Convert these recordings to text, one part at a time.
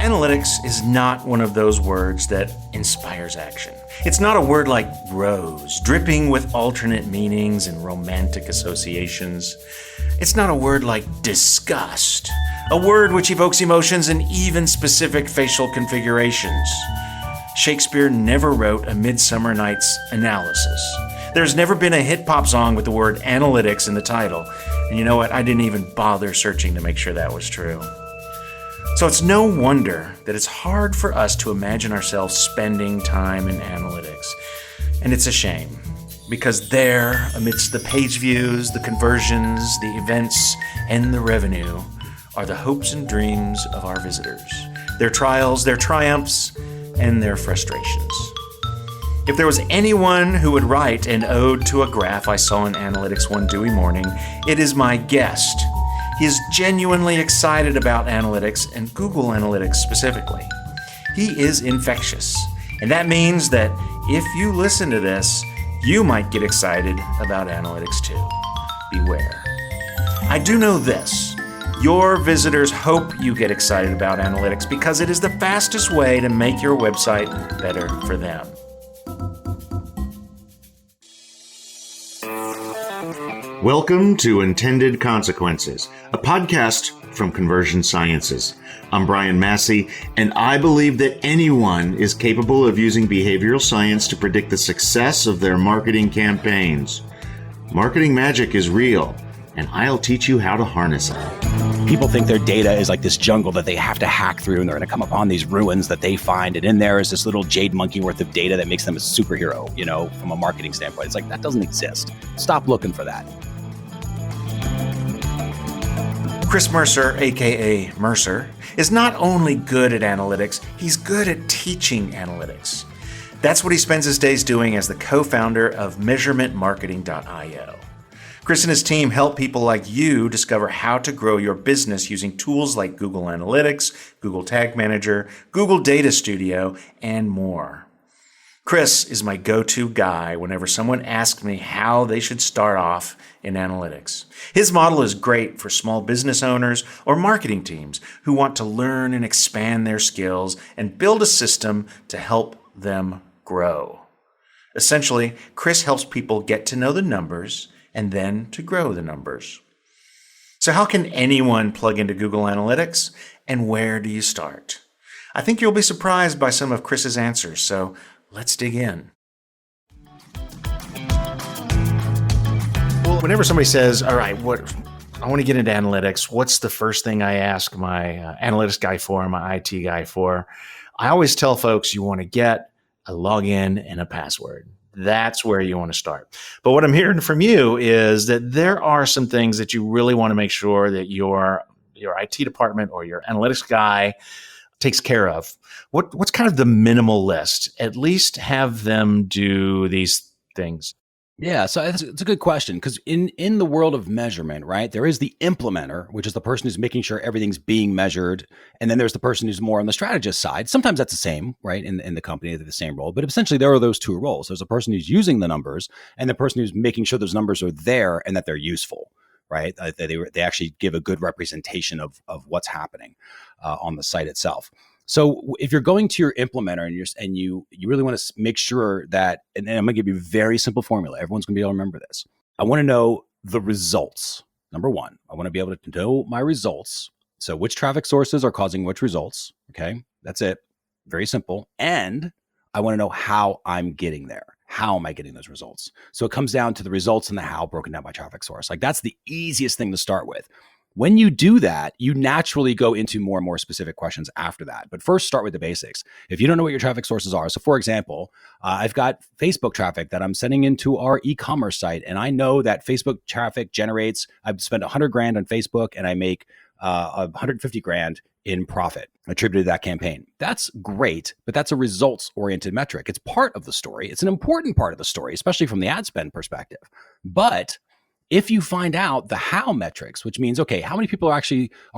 Analytics is not one of those words that inspires action. It's not a word like rose, dripping with alternate meanings and romantic associations. It's not a word like disgust, a word which evokes emotions and even specific facial configurations. Shakespeare never wrote A Midsummer Night's Analysis. There's never been a hit pop song with the word analytics in the title. And you know what? I didn't even bother searching to make sure that was true. So it's no wonder that it's hard for us to imagine ourselves spending time in analytics. And it's a shame, because there, amidst the page views, the conversions, the events, and the revenue, are the hopes and dreams of our visitors, their trials, their triumphs, and their frustrations. If there was anyone who would write an ode to a graph I saw in analytics one dewy morning, it is my guest. He is genuinely excited about analytics and Google Analytics specifically. He is infectious, and that means that if you listen to this, you might get excited about analytics too. Beware. I do know this. Your visitors hope you get excited about analytics because it is the fastest way to make your website better for them. Welcome to Intended Consequences, a podcast from Conversion Sciences. I'm Brian Massey, and I believe that anyone is capable of using behavioral science to predict the success of their marketing campaigns. Marketing magic is real, and I'll teach you how to harness it. People think their data is like this jungle that they have to hack through, and they're going to come upon these ruins that they find, and in there is this little jade monkey worth of data that makes them a superhero, from a marketing standpoint. It's like, that doesn't exist. Stop looking for that. Chris Mercer, aka Mercer, is not only good at analytics, he's good at teaching analytics. That's what he spends his days doing as the co-founder of measurementmarketing.io. Chris and his team help people like you discover how to grow your business using tools like Google Analytics, Google Tag Manager, Google Data Studio, and more. Chris is my go-to guy whenever someone asks me how they should start off in analytics. His model is great for small business owners or marketing teams who want to learn and expand their skills and build a system to help them grow. Essentially, Chris helps people get to know the numbers and then to grow the numbers. So how can anyone plug into Google Analytics, and where do you start? I think you'll be surprised by some of Chris's answers, so let's dig in. Well, whenever somebody says, all right, I want to get into analytics, what's the first thing I ask my analytics guy for, my IT guy for? I always tell folks you want to get a login and a password. That's where you want to start. But what I'm hearing from you is that there are some things that you really want to make sure that your IT department or your analytics guy takes care of. What's kind of the minimal list? At least have them do these things. Yeah, so it's a good question, because in the world of measurement, right, there is the implementer, which is the person who's making sure everything's being measured. And then there's the person who's more on the strategist side. Sometimes that's the same, right, in the company, they're the same role. But essentially, there are those two roles. There's a person who's using the numbers and the person who's making sure those numbers are there and that they're useful, right? They actually give a good representation of what's happening on the site itself. So if you're going to your implementer and you really want to make sure that, and I'm going to give you a very simple formula. Everyone's going to be able to remember this. I want to know the results. Number one, I want to be able to know my results. So which traffic sources are causing which results? Okay, that's it. Very simple. And I want to know how I'm getting there. How am I getting those results? So it comes down to the results and the how broken down by traffic source. Like, that's the easiest thing to start with. When you do that, you naturally go into more and more specific questions after that. But first, start with the basics. If you don't know what your traffic sources are, so for example, I've got Facebook traffic that I'm sending into our e-commerce site, and I know that Facebook traffic generates, I've spent $100,000 on Facebook and I make $150,000 in profit attributed to that campaign. That's great, but that's a results-oriented metric. It's part of the story. It's an important part of the story, especially from the ad spend perspective. But if you find out the how metrics, which means, okay, how many people are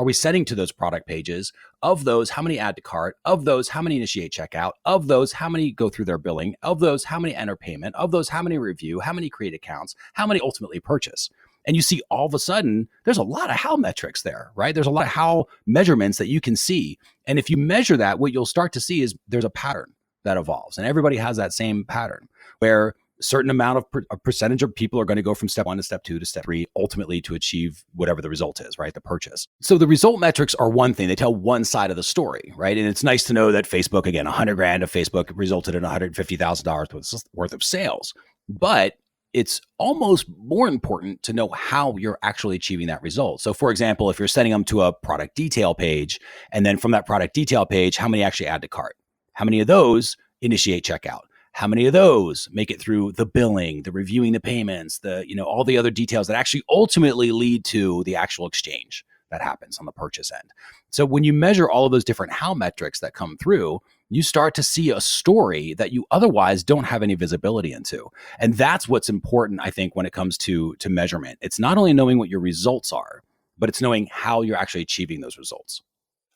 we sending to those product pages? Of those, how many add to cart? Of those, how many initiate checkout? Of those, how many go through their billing? Of those, how many enter payment? Of those, how many review? How many create accounts? How many ultimately purchase? And you see all of a sudden, there's a lot of how metrics there, right? There's a lot of how measurements that you can see. And if you measure that, what you'll start to see is there's a pattern that evolves. And everybody has that same pattern where a certain amount of a percentage of people are going to go from step 1 to step 2 to step 3, ultimately to achieve whatever the result is, right? The purchase. So the result metrics are one thing. They tell one side of the story, right? And it's nice to know that Facebook, again, 100 grand of Facebook resulted in $150,000 worth of sales. But it's almost more important to know how you're actually achieving that result. So for example, if you're sending them to a product detail page, and then from that product detail page, how many actually add to cart? How many of those initiate checkout? How many of those make it through the billing, the reviewing the payments, all the other details that actually ultimately lead to the actual exchange that happens on the purchase end? So when you measure all of those different how metrics that come through, you start to see a story that you otherwise don't have any visibility into. And that's what's important, I think, when it comes to measurement. It's not only knowing what your results are, but it's knowing how you're actually achieving those results.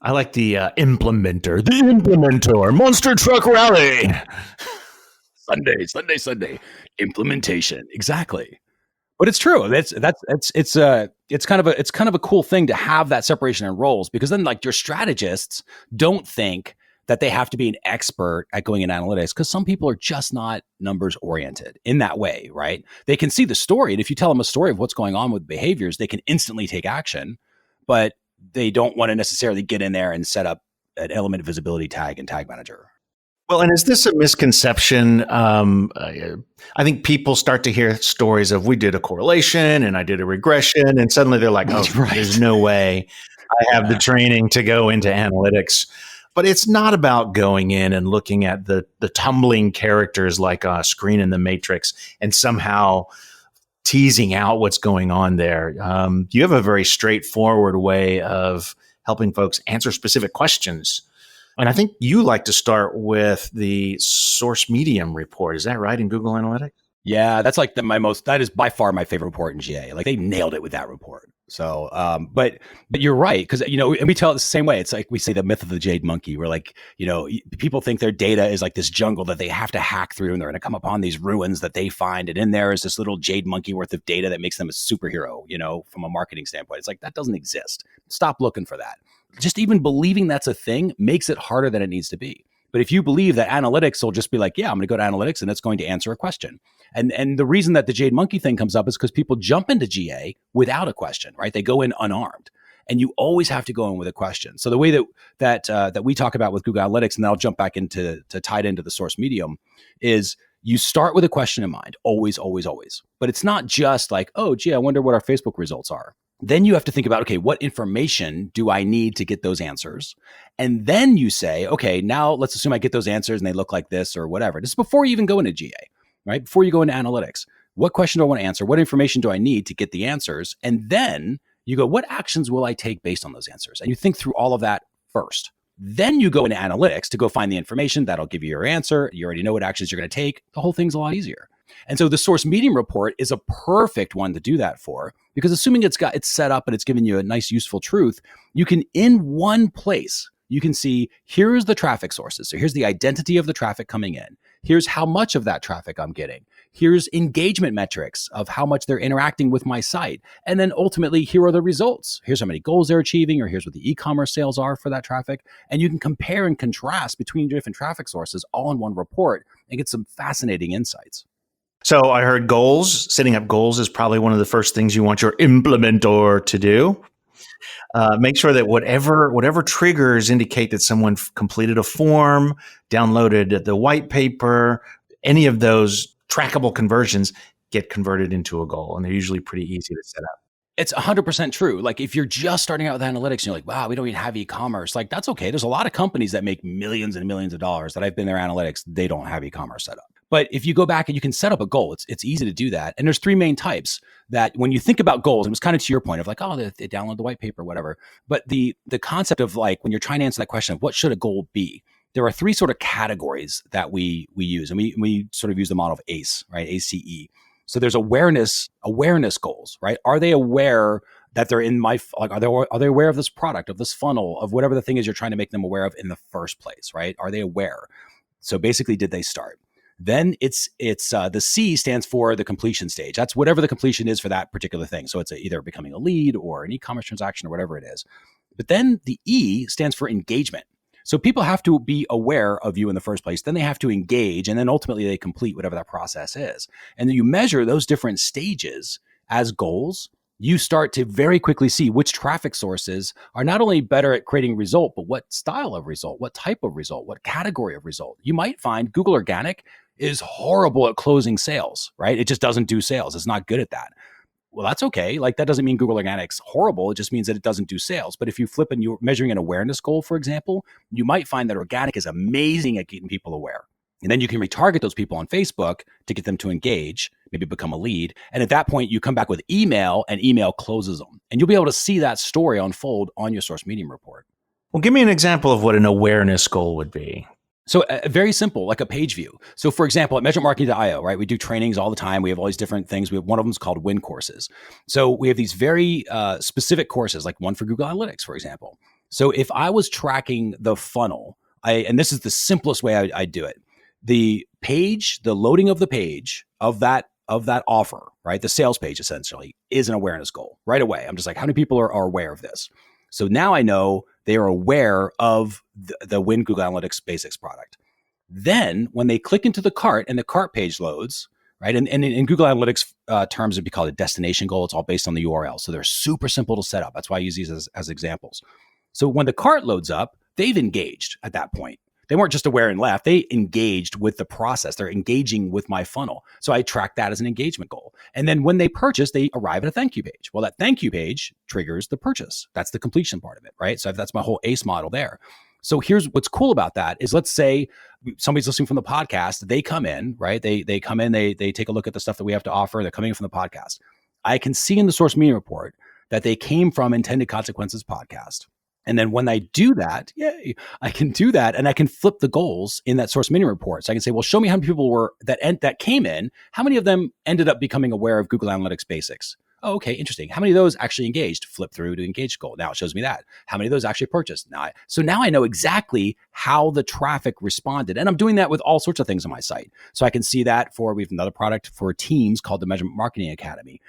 I like the implementer, monster truck rally. Sunday, implementation. Exactly. But it's true. It's kind of a cool thing to have that separation in roles, because then like your strategists don't think that they have to be an expert at going in analytics, because some people are just not numbers oriented in that way, right? They can see the story, and if you tell them a story of what's going on with behaviors, they can instantly take action, but they don't want to necessarily get in there and set up an element of visibility tag and tag manager. Well, and is this a misconception? I think people start to hear stories of we did a correlation and I did a regression, and suddenly they're like, oh, right. There's no way I have the training to go into analytics. But it's not about going in and looking at the tumbling characters like a screen in the Matrix and somehow teasing out what's going on there. You have a very straightforward way of helping folks answer specific questions. And I think you like to start with the source medium report. Is that right, in Google Analytics? Yeah, that's like that is by far my favorite report in GA. Like they nailed it with that report. So, but you're right. Because, and we tell it the same way. It's like we say the myth of the jade monkey, where like, people think their data is like this jungle that they have to hack through, and they're going to come upon these ruins that they find. And in there is this little jade monkey worth of data that makes them a superhero, from a marketing standpoint. It's like, that doesn't exist. Stop looking for that. Just even believing that's a thing makes it harder than it needs to be. But if you believe that analytics will just be like, yeah, I'm going to go to analytics and it's going to answer a question. And the reason that the Jade Monkey thing comes up is because people jump into GA without a question, right? They go in unarmed, and you always have to go in with a question. So the way that we talk about with Google Analytics, and then I'll jump back into to tie it into the source medium, is you start with a question in mind, always, always, always. But it's not just like, oh, gee, I wonder what our Facebook results are. Then you have to think about, okay, what information do I need to get those answers? And then you say, okay, now let's assume I get those answers and they look like this or whatever. This is before you even go into GA, right? Before you go into analytics. What question do I want to answer? What information do I need to get the answers? And then you go, what actions will I take based on those answers? And you think through all of that first. Then you go into analytics to go find the information that'll give you your answer. You already know what actions you're going to take. The whole thing's a lot easier. And so the source medium report is a perfect one to do that for, because assuming it's set up and it's giving you a nice, useful truth, you can, in one place, you can see, here's the traffic sources. So here's the identity of the traffic coming in. Here's how much of that traffic I'm getting. Here's engagement metrics of how much they're interacting with my site. And then ultimately, here are the results. Here's how many goals they're achieving, or here's what the e-commerce sales are for that traffic. And you can compare and contrast between different traffic sources all in one report and get some fascinating insights. So I heard goals. Setting up goals is probably one of the first things you want your implementer to do. Make sure that whatever triggers indicate that someone completed a form, downloaded the white paper, any of those trackable conversions get converted into a goal. And they're usually pretty easy to set up. It's 100% true. Like if you're just starting out with analytics and you're like, wow, we don't even have e-commerce. Like that's okay. There's a lot of companies that make millions and millions of dollars that I've been their analytics. They don't have e-commerce set up. But if you go back and you can set up a goal, it's easy to do that. And there's three main types that when you think about goals, it was kind of to your point of like, oh, they download the white paper, whatever. But the concept of like, when you're trying to answer that question of what should a goal be, there are three sort of categories that we use. And we sort of use the model of ACE, right? ACE. So there's awareness goals, right? Are they aware that they're in are they aware of this product, of this funnel, of whatever the thing is you're trying to make them aware of in the first place, right? Are they aware? So basically, did they start? Then it's the C stands for the completion stage. That's whatever the completion is for that particular thing. So it's either becoming a lead or an e-commerce transaction or whatever it is. But then the E stands for engagement. So people have to be aware of you in the first place. Then they have to engage, and then ultimately they complete whatever that process is. And then you measure those different stages as goals. You start to very quickly see which traffic sources are not only better at creating result, but what style of result, what type of result, what category of result. You might find Google Organic is horrible at closing sales, right? It just doesn't do sales. It's not good at that. Well, that's okay. Like that doesn't mean Google Organic's horrible. It just means that it doesn't do sales. But if you flip and you're measuring an awareness goal, for example, you might find that organic is amazing at getting people aware. And then you can retarget those people on Facebook to get them to engage, maybe become a lead. And at that point, you come back with email and email closes them. And you'll be able to see that story unfold on your source medium report. Well, give me an example of what an awareness goal would be. So very simple, like a page view. So for example, at measuremarketing.io, right, we do trainings all the time. We have all these different things. One of them is called win courses. So we have these very specific courses, like one for Google Analytics, for example. So if I was tracking the funnel, and this is the simplest way I do it, the page, the loading of the page of that offer, right, the sales page essentially is an awareness goal right away. I'm just like, how many people are aware of this? So now I know they are aware of the Win Google Analytics Basics product. Then when they click into the cart and the cart page loads, right? And in Google Analytics terms, it'd be called a destination goal. It's all based on the URL. So they're super simple to set up. That's why I use these as examples. So when the cart loads up, they've engaged at that point. They weren't just aware and left. They engaged with the process. They're engaging with my funnel. So I track that as an engagement goal. And then when they purchase, they arrive at a thank you page. Well, that thank you page triggers the purchase. That's the completion part of it, right? So that's my whole ACE model there. So here's what's cool about that is, let's say somebody's listening from the podcast. They come in, right? They come in, they take a look at the stuff that we have to offer. They're coming in from the podcast. I can see in the source media report that they came from Intended Consequences podcast. And then when I do that, I can do that, and I can flip the goals in that source media report. So I can say, well, show me how many people were that came in. How many of them ended up becoming aware of Google Analytics Basics? Oh, okay, interesting. How many of those actually engaged? Flip through to engaged goal. Now it shows me that. How many of those actually purchased? So now I know exactly how the traffic responded. And I'm doing that with all sorts of things on my site. So I can see that we have another product for teams called the Measurement Marketing Academy.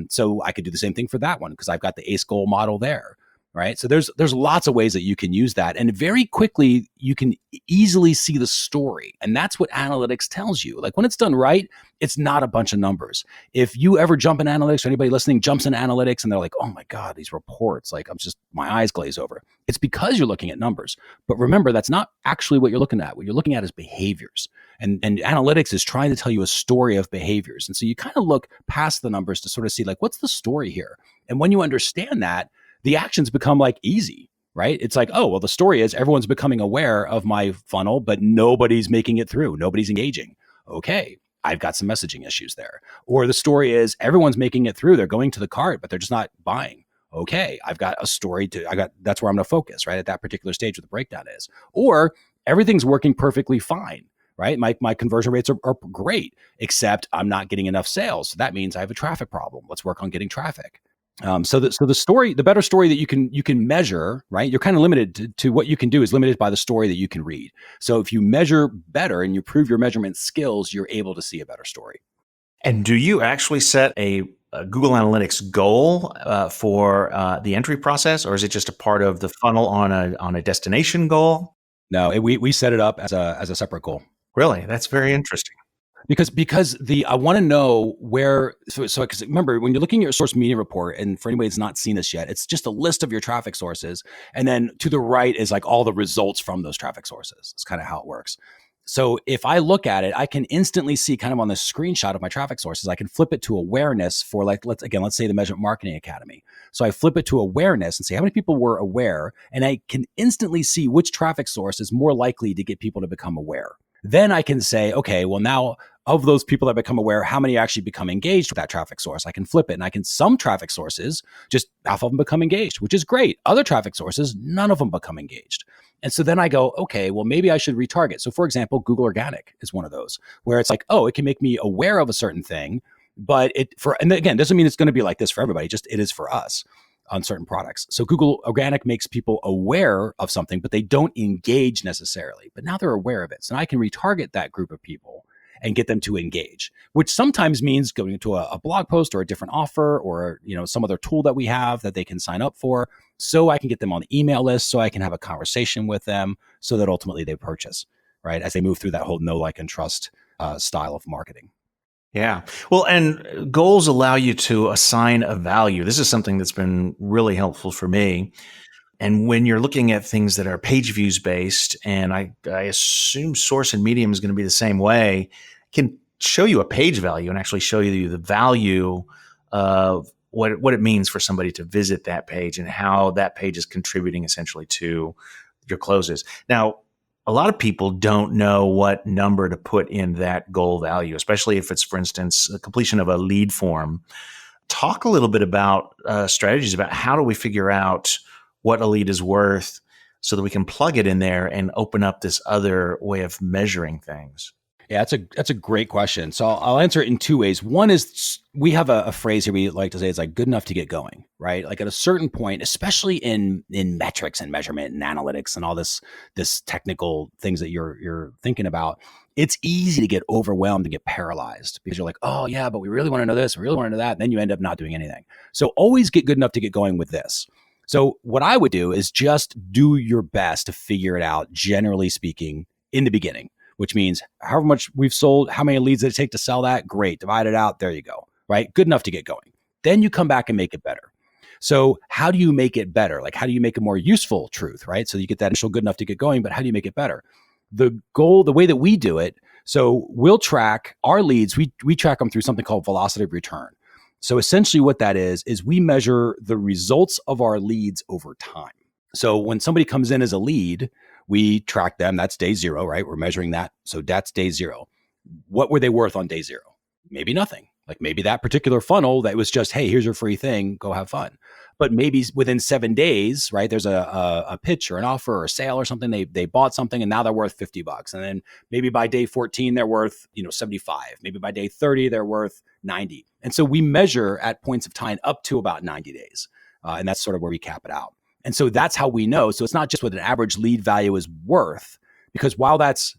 So I could do the same thing for that one because I've got the ACE goal model there. Right. So there's lots of ways that you can use that. And very quickly, you can easily see the story. And that's what analytics tells you. Like when it's done right, it's not a bunch of numbers. If you ever jump in analytics, or anybody listening jumps in analytics and they're like, oh my God, these reports, like my eyes glaze over. It's because you're looking at numbers. But remember, that's not actually what you're looking at. What you're looking at is behaviors. And analytics is trying to tell you a story of behaviors. And so you kind of look past the numbers to sort of see like, what's the story here? And when you understand that, the actions become like easy, right? It's like, oh, well, the story is everyone's becoming aware of my funnel, but nobody's making it through. Nobody's engaging. Okay, I've got some messaging issues there. Or the story is everyone's making it through. They're going to the cart, but they're just not buying. Okay, I've got a story that's where I'm going to focus, right? At that particular stage where the breakdown is. Or everything's working perfectly fine, right? My conversion rates are great, except I'm not getting enough sales. So that means I have a traffic problem. Let's work on getting traffic. So the story, the better story that you can measure, right? You're kind of limited to what you can do is limited by the story that you can read. So if you measure better and you prove your measurement skills, you're able to see a better story. And do you actually set a Google Analytics goal for the entry process, or is it just a part of the funnel on a destination goal? No, we set it up as a separate goal. Really, that's very interesting. Because I want to know where, so because remember, when you're looking at your source media report, and for anybody that's not seen this yet, it's just a list of your traffic sources. And then to the right is like all the results from those traffic sources. It's kind of how it works. So if I look at it, I can instantly see kind of on the screenshot of my traffic sources, I can flip it to awareness for like, let's say the Measurement Marketing Academy. So I flip it to awareness and say how many people were aware, and I can instantly see which traffic source is more likely to get people to become aware. Then I can say, okay, well now of those people that become aware, how many actually become engaged with that traffic source? I can flip it, and some traffic sources, just half of them become engaged, which is great. Other traffic sources, none of them become engaged. And so then I go, okay, well, maybe I should retarget. So for example, Google Organic is one of those where it's like, oh, it can make me aware of a certain thing, but and again, doesn't mean it's going to be like this for everybody, just it is for us on certain products. So Google Organic makes people aware of something, but they don't engage necessarily. But now they're aware of it. So now I can retarget that group of people and get them to engage, which sometimes means going into a blog post or a different offer or, some other tool that we have that they can sign up for, so I can get them on the email list, so I can have a conversation with them, so that ultimately they purchase, right? As they move through that whole know, like, and trust style of marketing. Yeah. Well, and goals allow you to assign a value. This is something that's been really helpful for me. And when you're looking at things that are page views based, and I assume source and medium is going to be the same way, can show you a page value and actually show you the value of what it means for somebody to visit that page and how that page is contributing essentially to your closes. Now, a lot of people don't know what number to put in that goal value, especially if it's, for instance, the completion of a lead form. Talk a little bit about strategies about how do we figure out what a lead is worth so that we can plug it in there and open up this other way of measuring things. Yeah, that's a great question. So I'll answer it in two ways. One is we have a phrase here we like to say, it's like good enough to get going, right? Like at a certain point, especially in metrics and measurement and analytics and all this technical things that you're thinking about, it's easy to get overwhelmed and get paralyzed because you're like, oh yeah, but we really want to know this, we really want to know that, and then you end up not doing anything. So always get good enough to get going with this. So what I would do is just do your best to figure it out, generally speaking, in the beginning, which means however much we've sold, how many leads did it take to sell that? Great. Divide it out. There you go. Right? Good enough to get going. Then you come back and make it better. So how do you make it better? Like, how do you make a more useful truth, right? So you get that initial good enough to get going, but how do you make it better? The goal, the way that we do it, so we'll track our leads. We track them through something called velocity of return. So essentially what that is we measure the results of our leads over time. So when somebody comes in as a lead, we track them. That's day zero, right? We're measuring that. So that's day zero. What were they worth on day zero? Maybe nothing. Like maybe that particular funnel that was just, hey, here's your free thing, go have fun. But maybe within 7 days, right, there's a pitch or an offer or a sale or something. They bought something and now they're worth $50. And then maybe by day 14, they're worth 75. Maybe by day 30, they're worth 90. And so we measure at points of time up to about 90 days. And that's sort of where we cap it out. And so that's how we know. So it's not just what an average lead value is worth, because while that's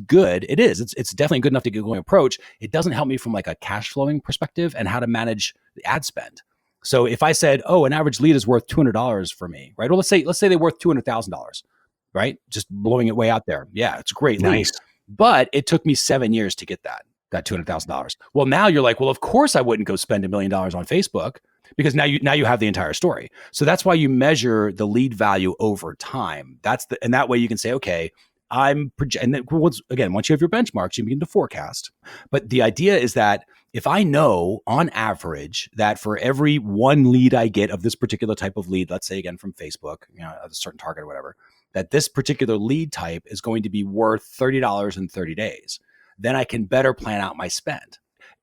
good, it's definitely good enough to get going approach. It doesn't help me from like a cash flowing perspective and how to manage the ad spend. So if I said, oh, an average lead is worth $200 for me, right? Well, let's say they're worth $200,000, right? Just blowing it way out there. Yeah, it's a great lead. But it took me 7 years to get that $200,000. Well, now you're like, well, of course I wouldn't go spend $1 million on Facebook, because now you have the entire story. So that's why you measure the lead value over time. And that way you can say, okay, and then once you have your benchmarks, you begin to forecast. But the idea is that if I know on average that for every one lead I get of this particular type of lead, let's say again from Facebook, a certain target or whatever, that this particular lead type is going to be worth $30 in 30 days, then I can better plan out my spend.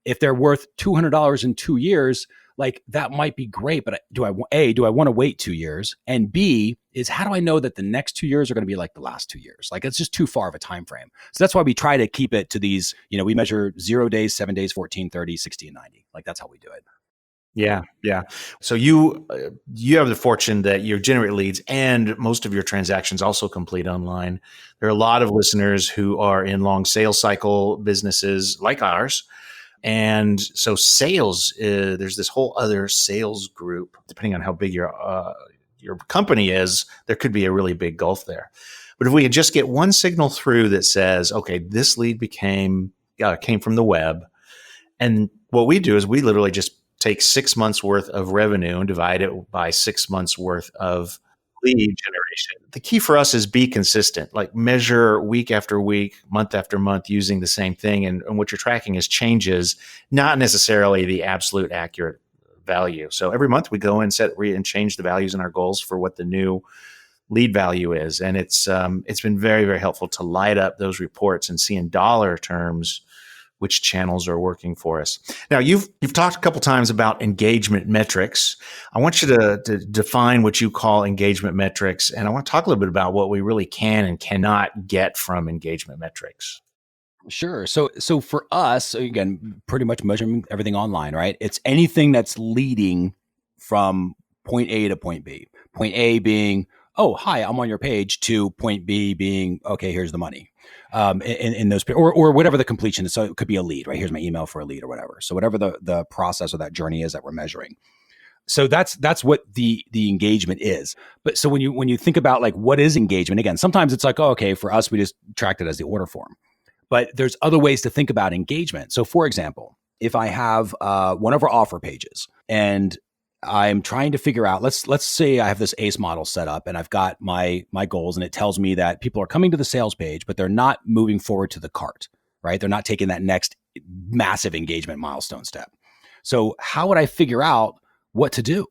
If they're worth $200 in 2 years, like that might be great, but do I want to wait 2 years? And B is, how do I know that the next 2 years are going to be like the last 2 years? Like it's just too far of a time frame. So that's why we try to keep it to these, we measure 0 days, 7 days, 14, 30, 60, and 90. Like that's how we do it. Yeah. So you have the fortune that you generate leads and most of your transactions also complete online. There are a lot of listeners who are in long sales cycle businesses like ours. And so sales, there's this whole other sales group. Depending on how big your company is, there could be a really big gulf there. But if we could just get one signal through that says, okay, this lead came from the web. And what we do is we literally just take 6 months worth of revenue and divide it by 6 months worth of lead generation. The key for us is be consistent, like measure week after week, month after month using the same thing. And what you're tracking is changes, not necessarily the absolute accurate value. So every month we go and and change the values in our goals for what the new lead value is. And it's been very, very helpful to light up those reports and see in dollar terms which channels are working for us. Now, you've talked a couple times about engagement metrics. I want you to define what you call engagement metrics, and I want to talk a little bit about what we really can and cannot get from engagement metrics. Sure. So for us, again, pretty much measuring everything online, right? It's anything that's leading from point A to point B. Point A being oh, hi, I'm on your page, to point B being, okay, here's the money. In those, or whatever the completion is. So it could be a lead, right? Here's my email for a lead or whatever. So whatever the process or that journey is that we're measuring. So that's what the engagement is. But so when you think about like what is engagement, again, sometimes it's like, oh, okay, for us, we just tracked it as the order form. But there's other ways to think about engagement. So for example, if I have one of our offer pages and I'm trying to figure out, let's say I have this ACE model set up and I've got my goals, and it tells me that people are coming to the sales page, but they're not moving forward to the cart, right? They're not taking that next massive engagement milestone step. So how would I figure out what to do?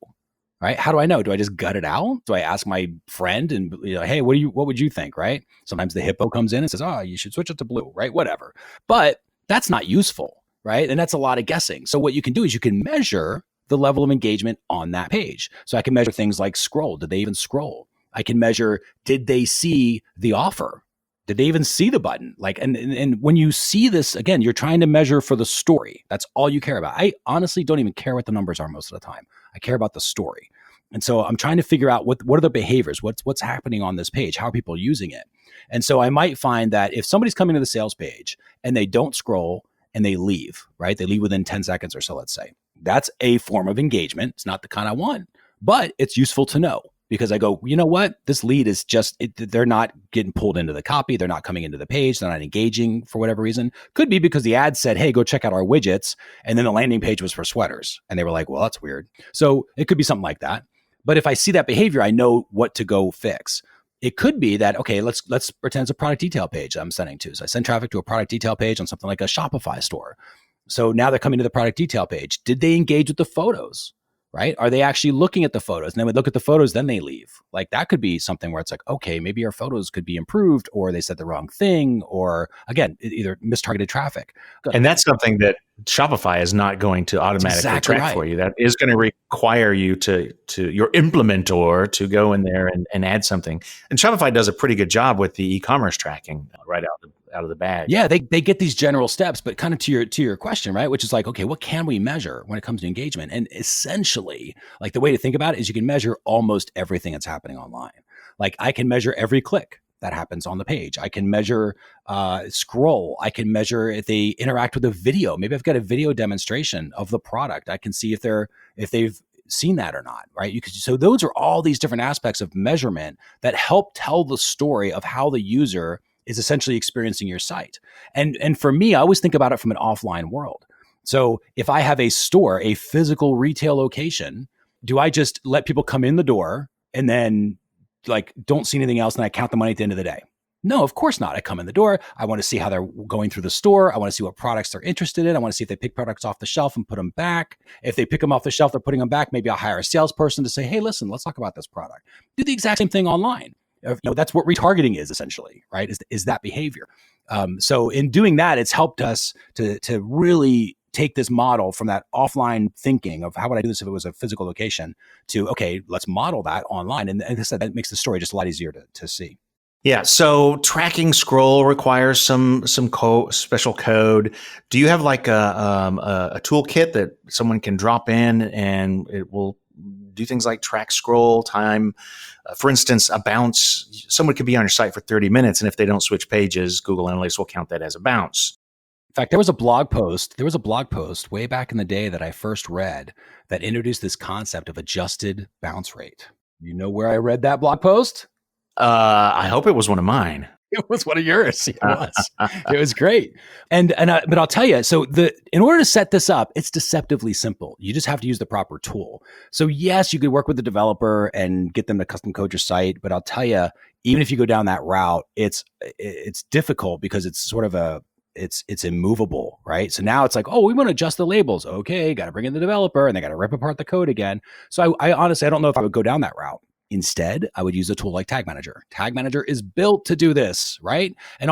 Right? How do I know? Do I just gut it out? Do I ask my friend and, hey, what would you think? Right? Sometimes the hippo comes in and says, oh, you should switch it to blue, right? Whatever. But that's not useful, right? And that's a lot of guessing. So what you can do is you can measure the level of engagement on that page. So I can measure things like scroll. Did they even scroll? I can measure, did they see the offer? Did they even see the button? Like, and when you see this, again, you're trying to measure for the story. That's all you care about. I honestly don't even care what the numbers are most of the time. I care about the story. And so I'm trying to figure out what are the behaviors? What's happening on this page? How are people using it? And so I might find that if somebody's coming to the sales page and they don't scroll and they leave, right? They leave within 10 seconds or so, let's say. That's a form of engagement. It's not the kind I want, but it's useful to know because I go, you know what? This lead is they're not getting pulled into the copy. They're not coming into the page. They're not engaging for whatever reason. Could be because the ad said, hey, go check out our widgets. And then the landing page was for sweaters. And they were like, well, that's weird. So it could be something like that. But if I see that behavior, I know what to go fix. It could be that, okay, let's pretend it's a product detail page I'm sending to. So I send traffic to a product detail page on something like a Shopify store. So now they're coming to the product detail page. Did they engage with the photos, right? Are they actually looking at the photos? And then we look at the photos, then they leave. Like that could be something where it's like, okay, maybe our photos could be improved, or they said the wrong thing, or again, either mistargeted traffic. And that's something that Shopify is not going to automatically track for you. That is going to require you to your implementer to go in there and add something. And Shopify does a pretty good job with the e-commerce tracking right out of the bag. Yeah, they get these general steps, but kind of to your question, right? Which is like, okay, what can we measure when it comes to engagement? And essentially, like the way to think about it is you can measure almost everything that's happening online. Like I can measure every click that happens on the page. I can measure scroll. I can measure if they interact with a video. Maybe I've got a video demonstration of the product. I can see if they've seen that or not, right? So those are all these different aspects of measurement that help tell the story of how the user is essentially experiencing your site. And for me, I always think about it from an offline world. So if I have a store, a physical retail location, do I just let people come in the door and then like don't see anything else and I count the money at the end of the day? No, of course not. I come in the door. I want to see how they're going through the store. I want to see what products they're interested in. I want to see if they pick products off the shelf and put them back. If they pick them off the shelf, they're putting them back. Maybe I'll hire a salesperson to say, hey, listen, let's talk about this product. Do the exact same thing online. That's what retargeting is essentially, right? Is that behavior. So in doing that, it's helped us to really take this model from that offline thinking of how would I do this if it was a physical location to, okay, let's model that online. And as I said, that makes the story just a lot easier to see. Yeah. So tracking scroll requires some special code. Do you have like a toolkit that someone can drop in and it will do things like track scroll time? For instance, a bounce, someone could be on your site for 30 minutes. And if they don't switch pages, Google Analytics will count that as a bounce. In fact, there was a blog post way back in the day that I first read that introduced this concept of adjusted bounce rate. You know where I read that blog post? I hope it was one of mine. It was one of yours. It was. It was great. But I'll tell you, so in order to set this up, it's deceptively simple. You just have to use the proper tool. So yes, you could work with the developer and get them to custom code your site. But I'll tell you, even if you go down that route, it's difficult because it's sort of it's immovable, right? So now it's like, oh, we want to adjust the labels. Okay, got to bring in the developer and they got to rip apart the code again. So I honestly, I don't know if I would go down that route. Instead, I would use a tool like Tag Manager. Tag Manager is built to do this, right? And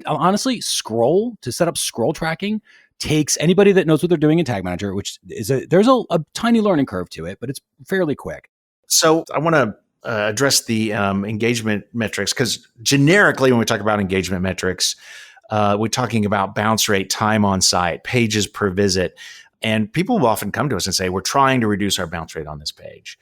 honestly, to set up scroll tracking takes anybody that knows what they're doing in Tag Manager, which is there's a tiny learning curve to it, but it's fairly quick. So I want to address the engagement metrics because generically, when we talk about engagement metrics, we're talking about bounce rate, time on site, pages per visit, and people will often come to us and say, "We're trying to reduce our bounce rate on this page."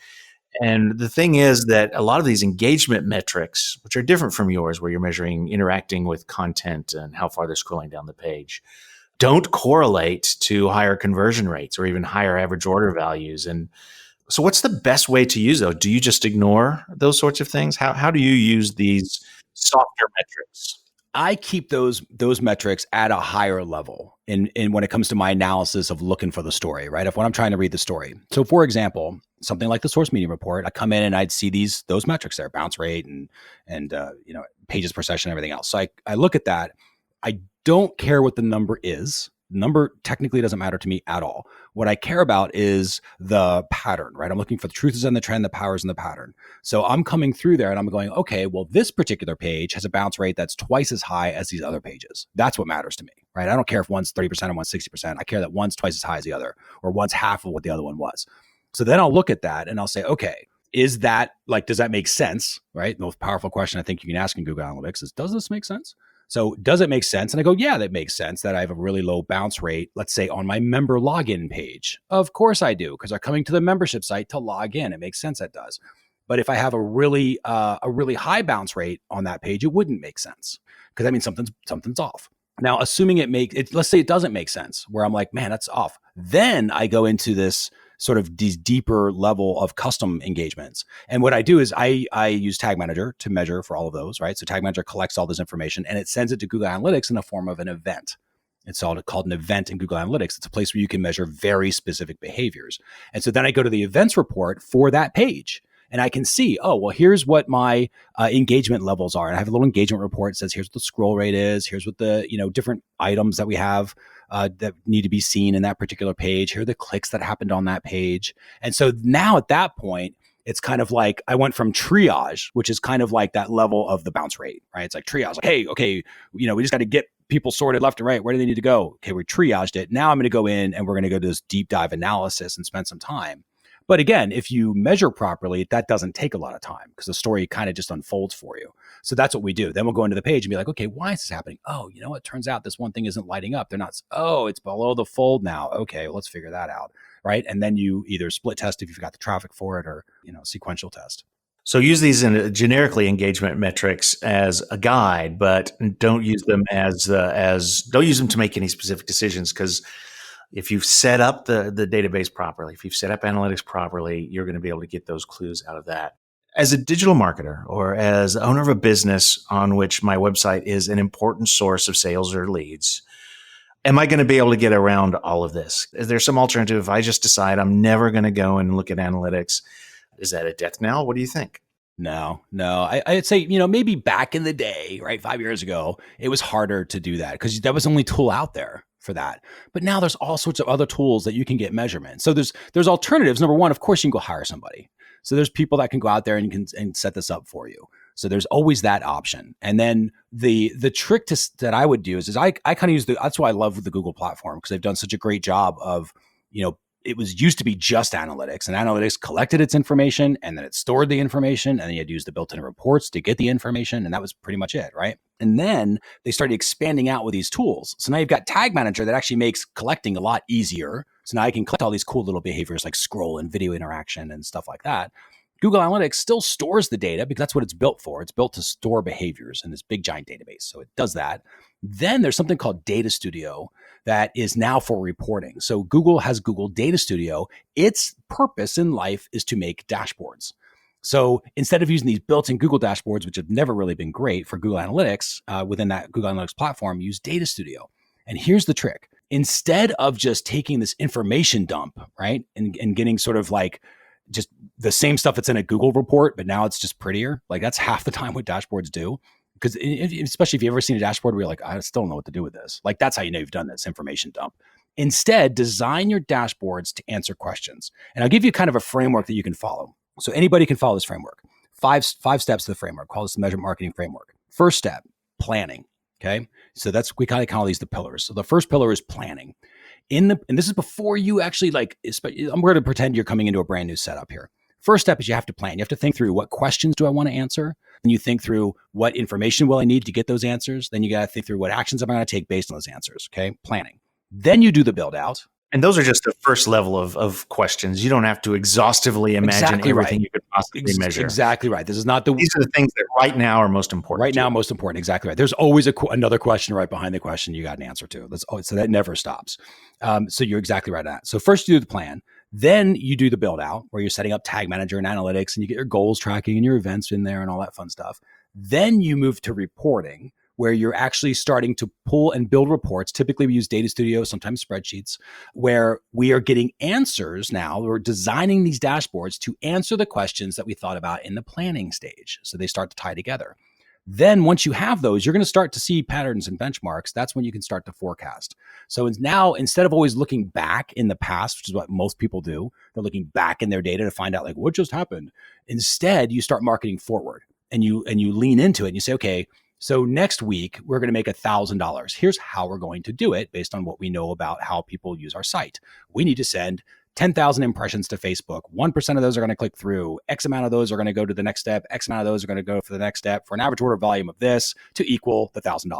And the thing is that a lot of these engagement metrics, which are different from yours, where you're measuring interacting with content and how far they're scrolling down the page, don't correlate to higher conversion rates or even higher average order values. And so what's the best way to use those? Do you just ignore those sorts of things? How do you use these softer metrics? I keep those metrics at a higher level in when it comes to my analysis of looking for the story, right? If when I'm trying to read the story. So for example, something like the source medium report, I come in and I'd see those metrics there, bounce rate and pages per session, everything else. So I look at that. I don't care what the number is. The number technically doesn't matter to me at all. What I care about is the pattern, right? I'm looking for the truth is in the trend, the power is in the pattern. So I'm coming through there and I'm going, okay, well, this particular page has a bounce rate that's twice as high as these other pages. That's what matters to me, right? I don't care if one's 30% or one's 60%. I care that one's twice as high as the other, or one's half of what the other one was. So then I'll look at that and I'll say, okay, is that does that make sense, right? The most powerful question I think you can ask in Google Analytics is, does this make sense? So does it make sense? And I go, yeah, that makes sense that I have a really low bounce rate, let's say on my member login page. Of course I do, because they're coming to the membership site to log in. It makes sense that does. But if I have a really high bounce rate on that page, it wouldn't make sense, because that means something's off. Now, assuming let's say it doesn't make sense, where I'm like, man, that's off. Then I go into this sort of these deeper level of custom engagements. And what I do is I use Tag Manager to measure for all of those, right? So Tag Manager collects all this information and it sends it to Google Analytics in the form of an event. It's all called an event in Google Analytics. It's a place where you can measure very specific behaviors. And so then I go to the events report for that page and I can see, oh, well, here's what my engagement levels are. And I have a little engagement report that says, here's what the scroll rate is. Here's what the different items that we have that need to be seen in that particular page. Here are the clicks that happened on that page. And so now at that point, it's kind of like I went from triage, which is kind of like that level of the bounce rate, right? It's like triage, like, hey, okay, we just got to get people sorted left and right. Where do they need to go? Okay, we triaged it. Now I'm going to go in and we're going to go to this deep dive analysis and spend some time. But again, if you measure properly, that doesn't take a lot of time because the story kind of just unfolds for you. So that's what we do. Then we'll go into the page and be like, okay, why is this happening? Oh, you know what? Turns out this one thing isn't lighting up. They're not. Oh, it's below the fold now. Okay, well, let's figure that out. Right. And then you either split test if you've got the traffic for it, or, sequential test. So use these in generically engagement metrics as a guide, but don't use them don't use them to make any specific decisions, because if you've set up the database properly, if you've set up analytics properly, you're going to be able to get those clues out of that. As a digital marketer or as owner of a business on which my website is an important source of sales or leads, am I going to be able to get around all of this? Is there some alternative if I just decide I'm never going to go and look at analytics? Is that a death knell? What do you think? No. I'd say, maybe back in the day, right, 5 years ago, it was harder to do that because that was the only tool out there for that. But now there's all sorts of other tools that you can get measurement. So there's alternatives. Number one, of course, you can go hire somebody. So there's people that can go out there and set this up for you. So there's always that option. And then the trick that I would do is I kind of use that's why I love the Google platform, because they've done such a great job of, it was used to be just analytics, and analytics collected its information and then it stored the information, and then you had to use the built-in reports to get the information. And that was pretty much it, right? And then they started expanding out with these tools. So now you've got Tag Manager that actually makes collecting a lot easier. So now I can collect all these cool little behaviors like scroll and video interaction and stuff like that. Google Analytics still stores the data because that's what it's built for. It's built to store behaviors in this big giant database. So it does that. Then there's something called Data Studio that is now for reporting. So Google has Google Data Studio. Its purpose in life is to make dashboards. So instead of using these built-in Google dashboards, which have never really been great for Google Analytics, within that Google Analytics platform, use Data Studio. And here's the trick. Instead of just taking this information dump, right, and getting sort of like just the same stuff that's in a Google report, but now it's just prettier. Like that's half the time what dashboards do. Because especially if you've ever seen a dashboard where you're like, I still don't know what to do with this. Like that's how you know you've done this information dump. Instead, design your dashboards to answer questions. And I'll give you kind of a framework that you can follow. So anybody can follow this framework. Five steps to the framework. Call this the measurement marketing framework. First step, planning. Okay. So we kind of call these the pillars. So the first pillar is planning. And this is before you actually I'm going to pretend you're coming into a brand new setup here. First step is you have to plan. You have to think through what questions do I want to answer? Then you think through what information will I need to get those answers? Then you got to think through what actions am I going to take based on those answers. Okay. Planning. Then you do the build out. And those are just the first level of questions. You don't have to exhaustively imagine Exactly everything right. you could possibly measure. Exactly right. This is not the These are the things that right now are most important. right to now you. most important. Exactly right. There's always another question right behind the question you got an answer to. So that never stops. So you're exactly right on that. So first you do the plan, then you do the build out where you're setting up tag manager and analytics, and you get your goals tracking and your events in there and all that fun stuff. Then you move to reporting, where you're actually starting to pull and build reports. Typically, we use Data Studio, sometimes spreadsheets, where we are getting answers now. We're designing these dashboards to answer the questions that we thought about in the planning stage. So they start to tie together. Then once you have those, you're going to start to see patterns and benchmarks. That's when you can start to forecast. So now, instead of always looking back in the past, which is what most people do, they're looking back in their data to find out like what just happened. Instead, you start marketing forward and you lean into it and you say, okay, so next week we're going to make $1,000. Here's how we're going to do it based on what we know about how people use our site. We need to send 10,000 impressions to Facebook. 1% of those are going to click through. X amount of those are going to go to the next step. X amount of those are going to go for the next step for an average order volume of this to equal the $1,000.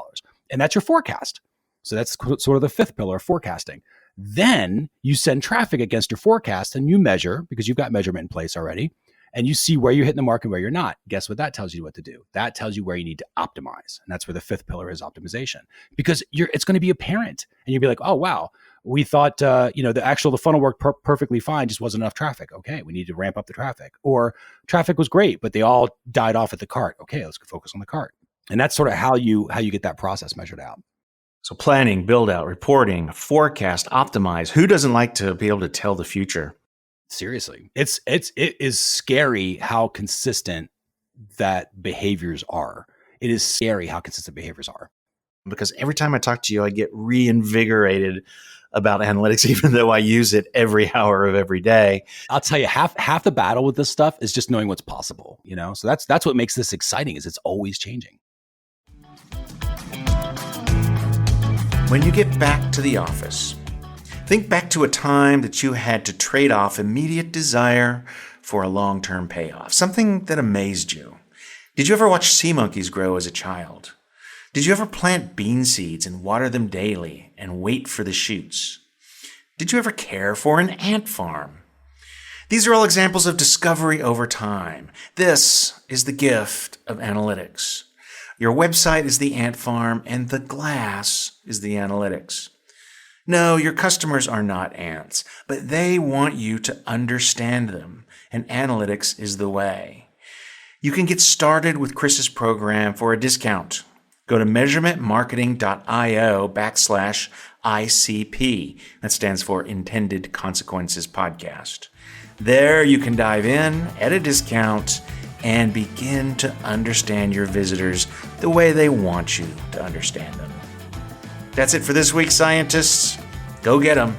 And that's your forecast. So that's sort of the fifth pillar of forecasting. Then you send traffic against your forecast and you measure, because you've got measurement in place already, and you see where you're hitting the mark and where you're not. Guess what that tells you what to do? That tells you where you need to optimize. And that's where the fifth pillar is optimization, because it's going to be apparent and you'll be like, oh, wow, we thought, the funnel worked perfectly fine, just wasn't enough traffic. Okay, we need to ramp up the traffic. Or traffic was great, but they all died off at the cart. Okay, let's focus on the cart. And that's sort of how you get that process measured out. So planning, build out, reporting, forecast, optimize. Who doesn't like to be able to tell the future? Seriously, it is scary how consistent that behaviors are. It is scary how consistent behaviors are. Because every time I talk to you, I get reinvigorated about analytics, even though I use it every hour of every day. I'll tell you, half the battle with this stuff is just knowing what's possible. So that's what makes this exciting. Is it's always changing. When you get back to the office, think back to a time that you had to trade off immediate desire for a long-term payoff, something that amazed you. Did you ever watch sea monkeys grow as a child? Did you ever plant bean seeds and water them daily and wait for the shoots? Did you ever care for an ant farm? These are all examples of discovery over time. This is the gift of analytics. Your website is the ant farm and the glass is the analytics. No, your customers are not ants, but they want you to understand them, and analytics is the way. You can get started with Chris's program for a discount. Go to measurementmarketing.io/ICP. That stands for Intended Consequences Podcast. There you can dive in at a discount and begin to understand your visitors the way they want you to understand them. That's it for this week, scientists. Go get them.